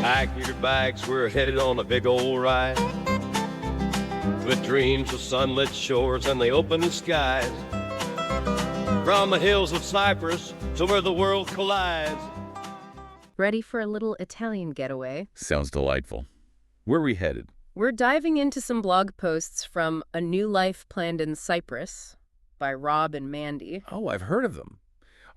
Pack your bags, we're headed on a big old ride, with dreams of sunlit shores and the open skies, from the hills of Cyprus to where the world collides. Ready for a little Italian getaway? Sounds delightful. Where are we headed? We're diving into some blog posts from A New Life Planned in Cyprus by Rob and Mandy. Oh, I've heard of them.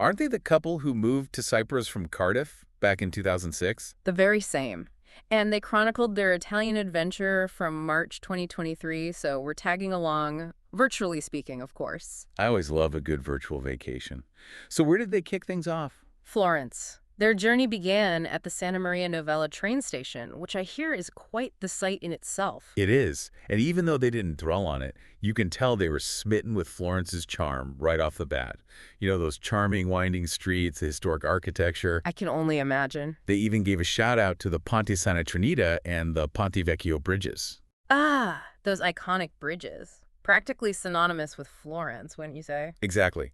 Aren't they the couple who moved to Cyprus from Cardiff back in 2006? The very same. And they chronicled their Italian adventure from March 2023, so we're tagging along, virtually speaking, of course. I always love a good virtual vacation. So where did they kick things off? Florence. Their journey began at the Santa Maria Novella train station, which I hear is quite the sight in itself. It is. And even though they didn't dwell on it, you can tell they were smitten with Florence's charm right off the bat. You know, those charming winding streets, the historic architecture. I can only imagine. They even gave a shout out to the Ponte Santa Trinita and the Ponte Vecchio bridges. Ah, those iconic bridges. Practically synonymous with Florence, wouldn't you say? Exactly.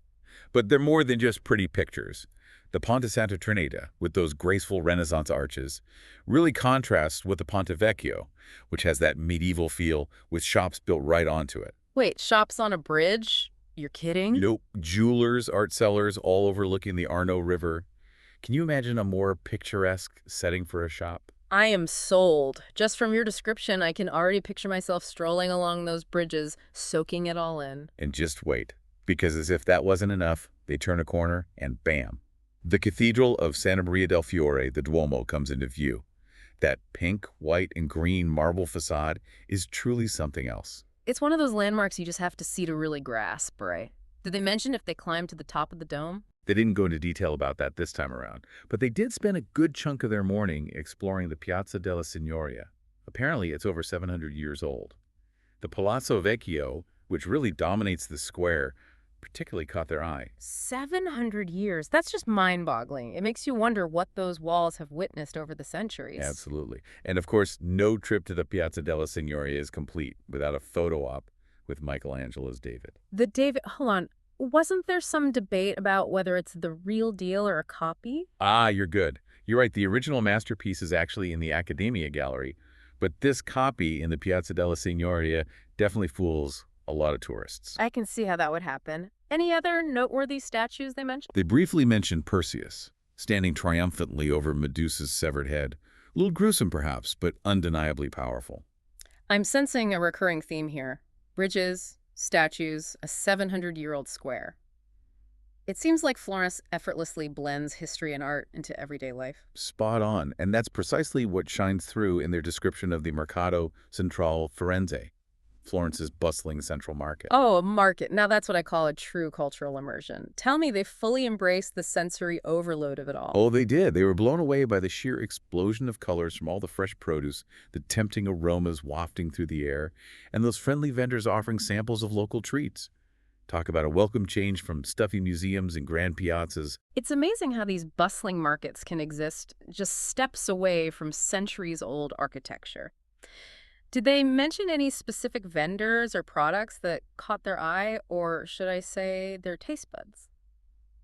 But they're more than just pretty pictures. The Ponte Santa Trinita, with those graceful Renaissance arches, really contrasts with the Ponte Vecchio, which has that medieval feel with shops built right onto it. Wait, shops on a bridge? You're kidding? Nope. Jewelers, art sellers, all overlooking the Arno River. Can you imagine a more picturesque setting for a shop? I am sold. Just from your description, I can already picture myself strolling along those bridges, soaking it all in. And just wait, because as if that wasn't enough, they turn a corner and bam. The Cathedral of Santa Maria del Fiore, the Duomo, comes into view. That pink, white, and green marble facade is truly something else. It's one of those landmarks you just have to see to really grasp, right? Did they mention if they climbed to the top of the dome? They didn't go into detail about that this time around, but they did spend a good chunk of their morning exploring the Piazza della Signoria. Apparently, it's over 700 years old. The Palazzo Vecchio, which really dominates the square, particularly caught their eye. 700 years. That's just mind-boggling. It makes you wonder what those walls have witnessed over the centuries. Absolutely. And of course, no trip to the Piazza della Signoria is complete without a photo op with Michelangelo's David. Hold on. Wasn't there some debate about whether it's the real deal or a copy? Ah, you're good. You're right. The original masterpiece is actually in the Accademia Gallery, but this copy in the Piazza della Signoria definitely fools a lot of tourists. I can see how that would happen. Any other noteworthy statues they mentioned? They briefly mentioned Perseus, standing triumphantly over Medusa's severed head. A little gruesome, perhaps, but undeniably powerful. I'm sensing a recurring theme here. Bridges, statues, a 700-year-old square. It seems like Florence effortlessly blends history and art into everyday life. Spot on, and that's precisely what shines through in their description of the Mercato Centrale Firenze, Florence's bustling central market. Oh, a market. Now that's what I call a true cultural immersion. Tell me they fully embraced the sensory overload of it all. Oh, they did. They were blown away by the sheer explosion of colors from all the fresh produce, the tempting aromas wafting through the air, and those friendly vendors offering samples of local treats. Talk about a welcome change from stuffy museums and grand piazzas. It's amazing how these bustling markets can exist just steps away from centuries-old architecture. Did they mention any specific vendors or products that caught their eye, or should I say their taste buds?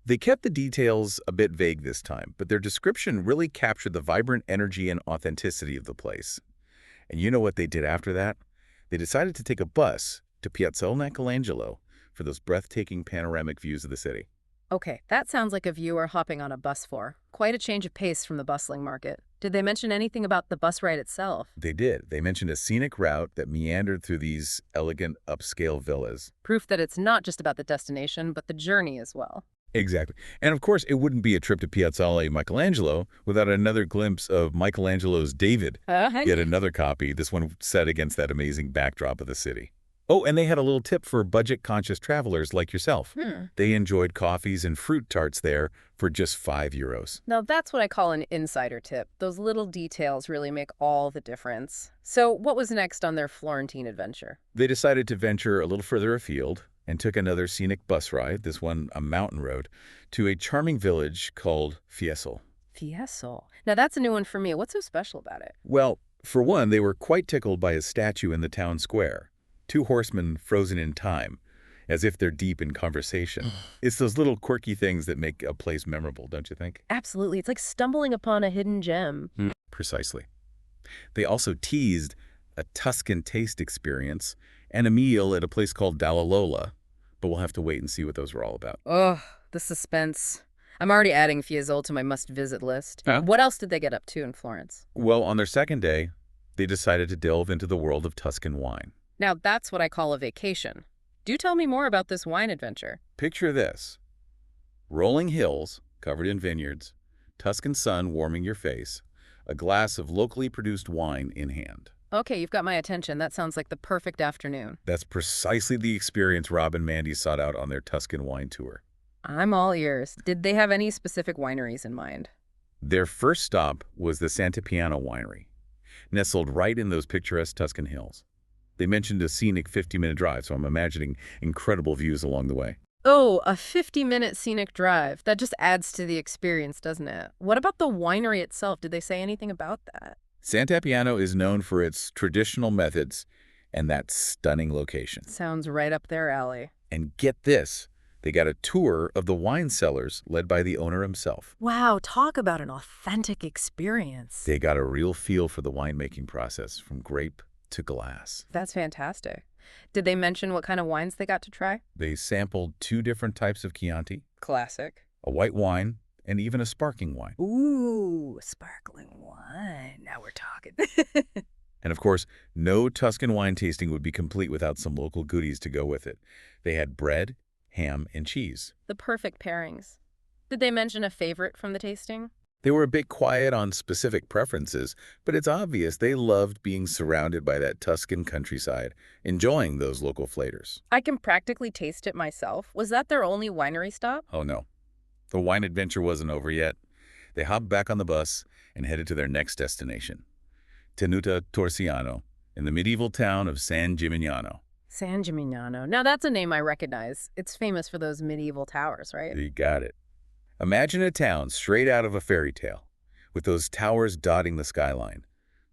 They kept the details a bit vague this time, but their description really captured the vibrant energy and authenticity of the place. And you know what they did after that? They decided to take a bus to Piazzale Michelangelo for those breathtaking panoramic views of the city. Okay, that sounds like a view we're hopping on a bus for. Quite a change of pace from the bustling market. Did they mention anything about the bus ride itself? They did. They mentioned a scenic route that meandered through these elegant upscale villas. Proof that it's not just about the destination, but the journey as well. Exactly. And of course, it wouldn't be a trip to Piazzale Michelangelo without another glimpse of Michelangelo's David. Yet another copy, this one set against that amazing backdrop of the city. Oh, and they had a little tip for budget-conscious travelers like yourself. They enjoyed coffees and fruit tarts there for just €5. Now that's what I call an insider tip. Those little details really make all the difference. So what was next on their Florentine adventure? They decided to venture a little further afield and took another scenic bus ride, this one a mountain road, to a charming village called Fiesole. Fiesole. Now that's a new one for me. What's so special about it? Well, for one, they were quite tickled by a statue in the town square. 2 horsemen frozen in time, as if they're deep in conversation. It's those little quirky things that make a place memorable, don't you think? Absolutely. It's like stumbling upon a hidden gem. Precisely. They also teased a Tuscan taste experience and a meal at a place called Dallalola, but we'll have to wait and see what those were all about. Oh, the suspense. I'm already adding Fiesole to my must-visit list. Huh? What else did they get up to in Florence? Well, on their second day, they decided to delve into the world of Tuscan wine. Now, that's what I call a vacation. Do tell me more about this wine adventure. Picture this. Rolling hills covered in vineyards, Tuscan sun warming your face, a glass of locally produced wine in hand. Okay, you've got my attention. That sounds like the perfect afternoon. That's precisely the experience Rob and Mandy sought out on their Tuscan wine tour. I'm all ears. Did they have any specific wineries in mind? Their first stop was the Sant'Appiano winery, nestled right in those picturesque Tuscan hills. They mentioned a scenic 50-minute drive, so I'm imagining incredible views along the way. Oh, a 50-minute scenic drive. That just adds to the experience, doesn't it? What about the winery itself? Did they say anything about that? Sant'Appiano is known for its traditional methods and that stunning location. Sounds right up their alley. And get this, they got a tour of the wine cellars led by the owner himself. Wow, talk about an authentic experience. They got a real feel for the winemaking process from grape to glass. That's fantastic. Did they mention what kind of wines they got to try? They sampled 2 different types of Chianti, Classic. a white wine, and even a sparkling wine. Ooh, sparkling wine. Now we're talking. And of course, no Tuscan wine tasting would be complete without some local goodies to go with it. They had bread, ham, and cheese. The perfect pairings. Did they mention a favorite from the tasting? They were a bit quiet on specific preferences, but it's obvious they loved being surrounded by that Tuscan countryside, enjoying those local flavors. I can practically taste it myself. Was that their only winery stop? Oh no, the wine adventure wasn't over yet. They hopped back on the bus and headed to their next destination, Tenuta Torsiano, in the medieval town of San Gimignano. San Gimignano. Now that's a name I recognize. It's famous for those medieval towers, right? You got it. Imagine a town straight out of a fairy tale, with those towers dotting the skyline.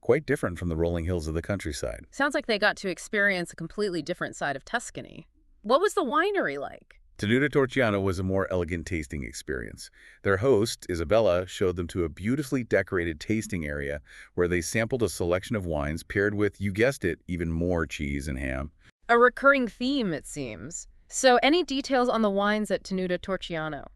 Quite different from the rolling hills of the countryside. Sounds like they got to experience a completely different side of Tuscany. What was the winery like? Tenuta Torsiano was a more elegant tasting experience. Their host, Isabella, showed them to a beautifully decorated tasting area where they sampled a selection of wines paired with, you guessed it, even more cheese and ham. A recurring theme, it seems. So any details on the wines at Tenuta Torsiano?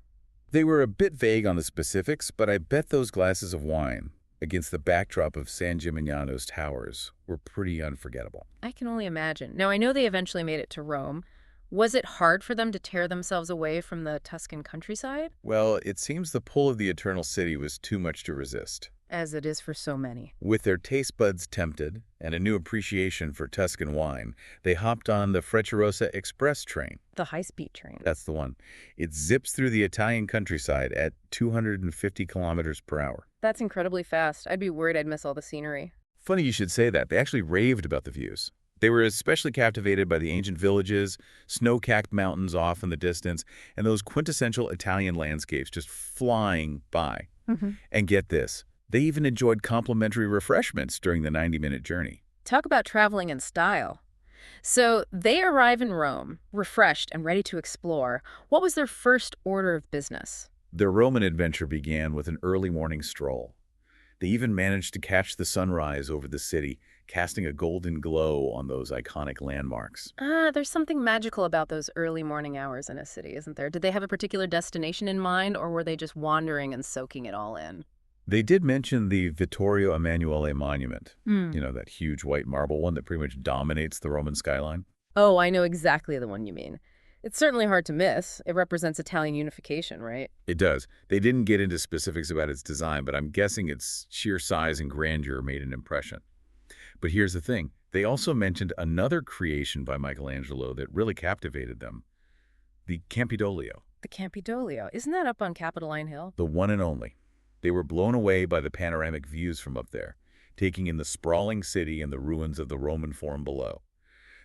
They were a bit vague on the specifics, but I bet those glasses of wine, against the backdrop of San Gimignano's towers, were pretty unforgettable. I can only imagine. Now, I know they eventually made it to Rome. Was it hard for them to tear themselves away from the Tuscan countryside? Well, it seems the pull of the Eternal City was too much to resist. As it is for so many. With their taste buds tempted and a new appreciation for Tuscan wine, they hopped on the Frecciarossa Express train. The high-speed train. That's the one. It zips through the Italian countryside at 250 kilometers per hour. That's incredibly fast. I'd be worried I'd miss all the scenery. Funny you should say that. They actually raved about the views. They were especially captivated by the ancient villages, snow-capped mountains off in the distance, and those quintessential Italian landscapes just flying by. And get this, they even enjoyed complimentary refreshments during the 90-minute journey. Talk about traveling in style. So they arrive in Rome, refreshed and ready to explore. What was their first order of business? Their Roman adventure began with an early morning stroll. They even managed to catch the sunrise over the city, casting a golden glow on those iconic landmarks. There's something magical about those early morning hours in a city, isn't there? Did they have a particular destination in mind, or were they just wandering and soaking it all in? They did mention the Vittorio Emanuele Monument, you know, that huge white marble one that pretty much dominates the Roman skyline. Oh, I know exactly the one you mean. It's certainly hard to miss. It represents Italian unification, right? It does. They didn't get into specifics about its design, but I'm guessing its sheer size and grandeur made an impression. But here's the thing. They also mentioned another creation by Michelangelo that really captivated them, the Campidoglio. The Campidoglio. Isn't that up on Capitoline Hill? The one and only. They were blown away by the panoramic views from up there, taking in the sprawling city and the ruins of the Roman Forum below.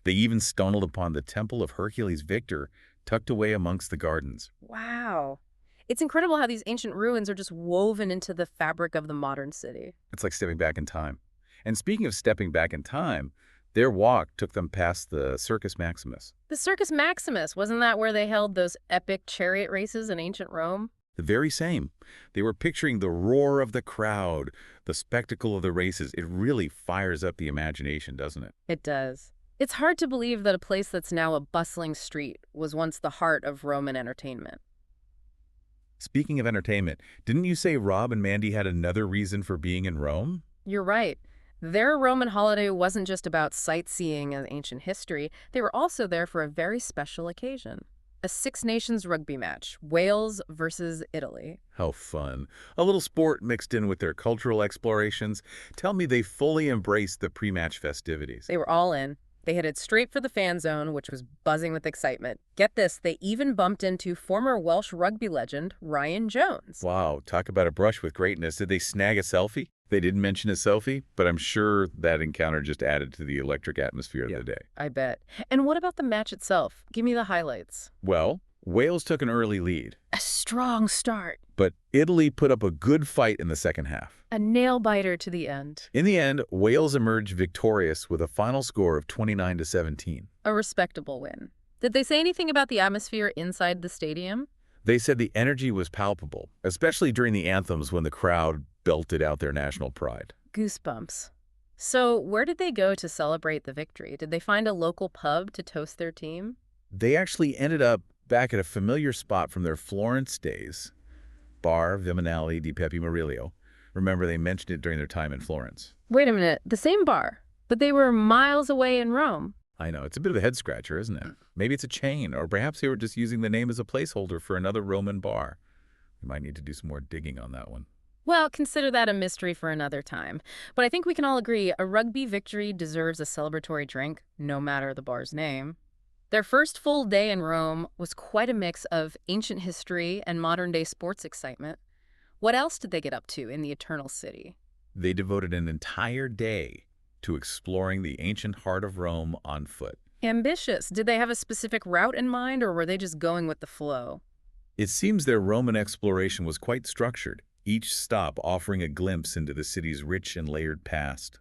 They even stumbled upon the Temple of Hercules Victor tucked away amongst the gardens. Wow. It's incredible how these ancient ruins are just woven into the fabric of the modern city. It's like stepping back in time. And speaking of stepping back in time, their walk took them past the Circus Maximus. The Circus Maximus, wasn't that where they held those epic chariot races in ancient Rome? The very same. They were picturing the roar of the crowd, the spectacle of the races. It really fires up the imagination, doesn't it? It does. It's hard to believe that a place that's now a bustling street was once the heart of Roman entertainment. Speaking of entertainment, didn't you say Rob and Mandy had another reason for being in Rome? You're right. Their Roman holiday wasn't just about sightseeing and ancient history. They were also there for a very special occasion. A Six Nations rugby match, Wales versus Italy. How fun. A little sport mixed in with their cultural explorations. Tell me they fully embraced the pre-match festivities. They were all in. They headed straight for the fan zone, which was buzzing with excitement. Get this, they even bumped into former Welsh rugby legend Ryan Jones. Wow, talk about a brush with greatness. Did they snag a selfie? They didn't mention a selfie, but I'm sure that encounter just added to the electric atmosphere of the day. I bet. And what about the match itself? Give me the highlights. Well, Wales took an early lead, A strong start. but Italy put up a good fight in the second half. A nail-biter to the end. In the end, Wales emerged victorious with a final score of 29-17. A respectable win. Did they say anything about the atmosphere inside the stadium? They said the energy was palpable, especially during the anthems when the crowd belted out their national pride. Goosebumps. So where did they go to celebrate the victory? Did they find a local pub to toast their team? They actually ended up back at a familiar spot from their Florence days, Bar Viminale di Pepe Murillo. Remember, they mentioned it during their time in Florence. Wait a minute, the same bar, but they were miles away in Rome. I know, it's a bit of a head-scratcher, isn't it? Maybe it's a chain, or perhaps they were just using the name as a placeholder for another Roman bar. We might need to do some more digging on that one. Well, consider that a mystery for another time. But I think we can all agree a rugby victory deserves a celebratory drink, no matter the bar's name. Their first full day in Rome was quite a mix of ancient history and modern-day sports excitement. What else did they get up to in the Eternal City? They devoted an entire day to exploring the ancient heart of Rome on foot. Ambitious. Did they have a specific route in mind, or were they just going with the flow? It seems their Roman exploration was quite structured, each stop offering a glimpse into the city's rich and layered past.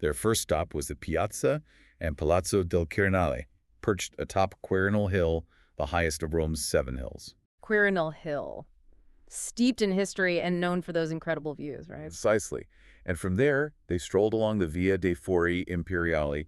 Their first stop was the Piazza and Palazzo del Quirinale, perched atop Quirinal Hill, the highest of Rome's 7 hills. Quirinal Hill. Steeped in history and known for those incredible views, right? Precisely. And from there, they strolled along the Via dei Fori Imperiali,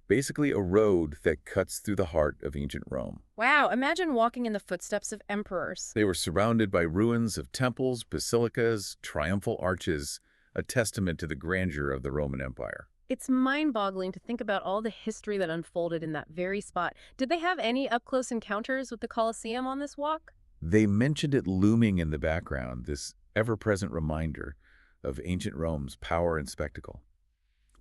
basically a road that cuts through the heart of ancient Rome. Wow, imagine walking in the footsteps of emperors. They were surrounded by ruins of temples, basilicas, triumphal arches, a testament to the grandeur of the Roman Empire. It's mind-boggling to think about all the history that unfolded in that very spot. Did they have any up-close encounters with the Colosseum on this walk? They mentioned it looming in the background, this ever-present reminder of ancient Rome's power and spectacle.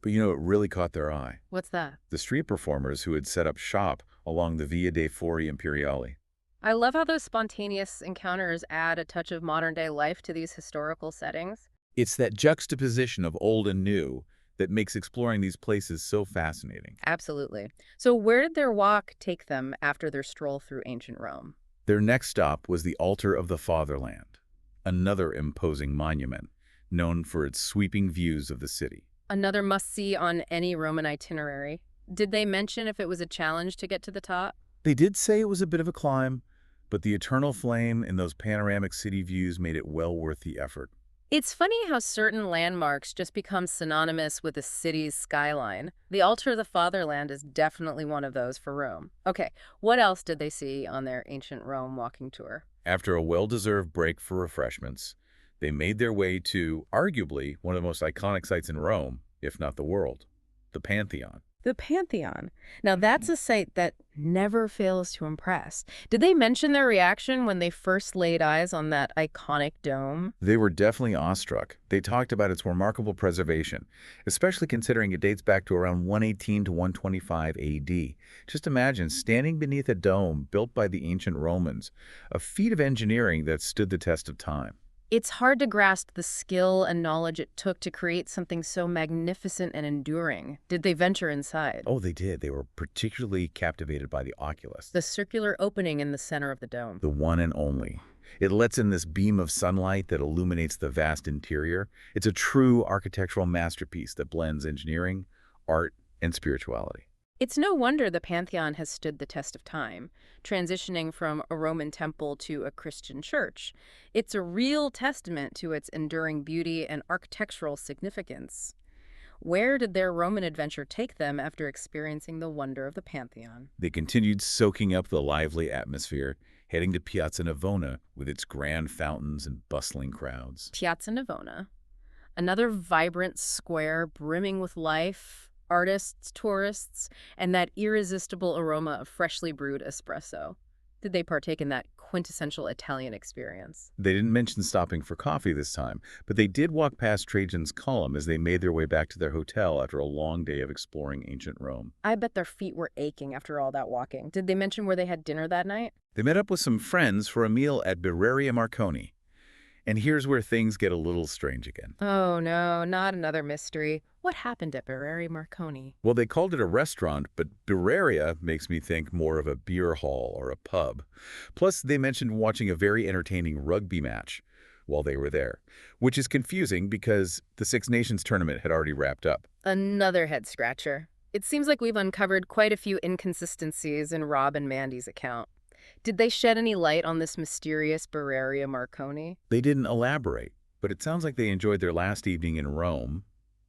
But you know, it really caught their eye. What's that? The street performers who had set up shop along the Via dei Fori Imperiali. I love how those spontaneous encounters add a touch of modern-day life to these historical settings. It's that juxtaposition of old and new that makes exploring these places so fascinating. Absolutely. So where did their walk take them after their stroll through ancient Rome? Their next stop was the Altar of the Fatherland, another imposing monument known for its sweeping views of the city. Another must-see on any Roman itinerary. Did they mention if it was a challenge to get to the top? They did say it was a bit of a climb, but the eternal flame in those panoramic city views made it well worth the effort. It's funny how certain landmarks just become synonymous with a city's skyline. The Altar of the Fatherland is definitely one of those for Rome. Okay, what else did they see on their ancient Rome walking tour? After a well-deserved break for refreshments, they made their way to, arguably, one of the most iconic sites in Rome, if not the world, the Pantheon. The Pantheon. Now, that's a site that never fails to impress. Did they mention their reaction when they first laid eyes on that iconic dome? They were definitely awestruck. They talked about its remarkable preservation, especially considering it dates back to around 118 to 125 AD. Just imagine standing beneath a dome built by the ancient Romans, a feat of engineering that stood the test of time. It's hard to grasp the skill and knowledge it took to create something so magnificent and enduring. Did they venture inside? Oh, they did. They were particularly captivated by the oculus. The circular opening in the center of the dome. The one and only. It lets in this beam of sunlight that illuminates the vast interior. It's a true architectural masterpiece that blends engineering, art, and spirituality. It's no wonder the Pantheon has stood the test of time, transitioning from a Roman temple to a Christian church. It's a real testament to its enduring beauty and architectural significance. Where did their Roman adventure take them after experiencing the wonder of the Pantheon? They continued soaking up the lively atmosphere, heading to Piazza Navona with its grand fountains and bustling crowds. Piazza Navona, another vibrant square brimming with life, artists, tourists, and that irresistible aroma of freshly brewed espresso. Did they partake in that quintessential Italian experience? They didn't mention stopping for coffee this time, but they did walk past Trajan's Column as they made their way back to their hotel after a long day of exploring ancient Rome. I bet their feet were aching after all that walking. Did they mention where they had dinner that night? They met up with some friends for a meal at Birreria Marconi. And here's where things get a little strange again. Oh no, not another mystery. What happened at Birreria Marconi? Well, they called it a restaurant, but Birreria makes me think more of a beer hall or a pub. Plus, they mentioned watching a very entertaining rugby match while they were there, which is confusing because the Six Nations tournament had already wrapped up. Another head scratcher. It seems like we've uncovered quite a few inconsistencies in Rob and Mandy's account. Did they shed any light on this mysterious Birreria Marconi? They didn't elaborate, but it sounds like they enjoyed their last evening in Rome.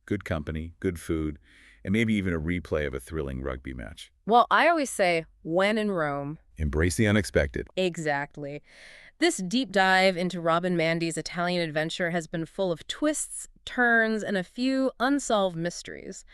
Good company, good food, and maybe even a replay of a thrilling rugby match. Well, I always say, when in Rome. Embrace the unexpected. Exactly. This deep dive into Rob and Mandy's Italian adventure has been full of twists, turns, and a few unsolved mysteries.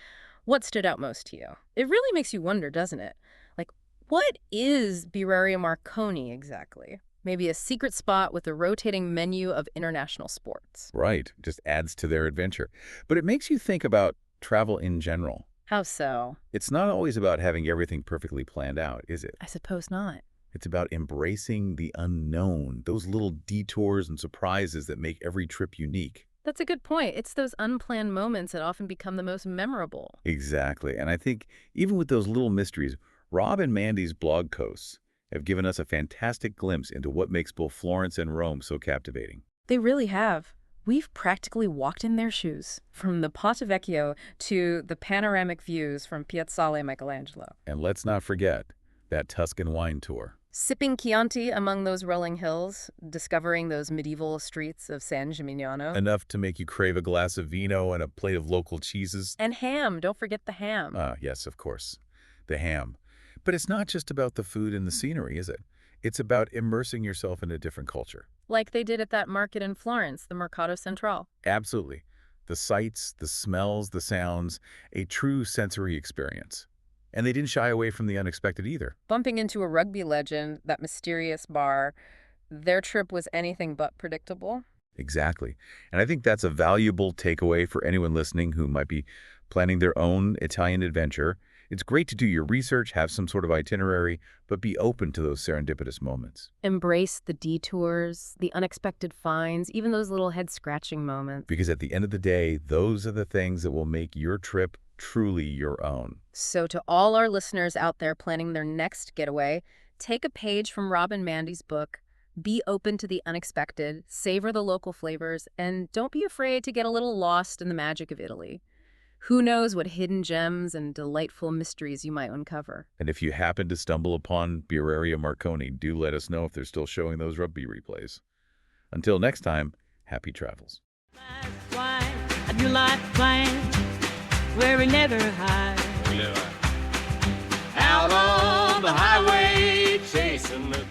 What stood out most to you? It really makes you wonder, doesn't it? Like, what is Birreria Marconi exactly? Maybe a secret spot with a rotating menu of international sports. Right, just adds to their adventure. But it makes you think about travel in general. How so? It's not always about having everything perfectly planned out, is it? I suppose not. It's about embracing the unknown, those little detours and surprises that make every trip unique. That's a good point. It's those unplanned moments that often become the most memorable. Exactly. And I think even with those little mysteries, Rob and Mandy's blog posts have given us a fantastic glimpse into what makes both Florence and Rome so captivating. They really have. We've practically walked in their shoes, from the Ponte Vecchio to the panoramic views from Piazzale Michelangelo. And let's not forget that Tuscan wine tour. Sipping Chianti among those rolling hills, discovering those medieval streets of San Gimignano. Enough to make you crave a glass of vino and a plate of local cheeses. And ham, don't forget the ham. Yes, of course, the ham. But it's not just about the food and the scenery, is it? It's about immersing yourself in a different culture. Like they did at that market in Florence, the Mercato Centrale. Absolutely. The sights, the smells, the sounds, a true sensory experience. And they didn't shy away from the unexpected either. Bumping into a rugby legend, that mysterious bar, their trip was anything but predictable. Exactly. And I think that's a valuable takeaway for anyone listening who might be planning their own Italian adventure. It's great to do your research, have some sort of itinerary, but be open to those serendipitous moments. Embrace the detours, the unexpected finds, even those little head-scratching moments. Because at the end of the day, those are the things that will make your trip truly your own. So to all our listeners out there planning their next getaway, take a page from Rob and Mandy's book, be open to the unexpected, savor the local flavors, and don't be afraid to get a little lost in the magic of Italy. Who knows what hidden gems and delightful mysteries you might uncover. And if you happen to stumble upon Birreria Marconi, do let us know if they're still showing those rugby replays. Until next time, happy travels. Where we never hide. Out on the highway, chasing the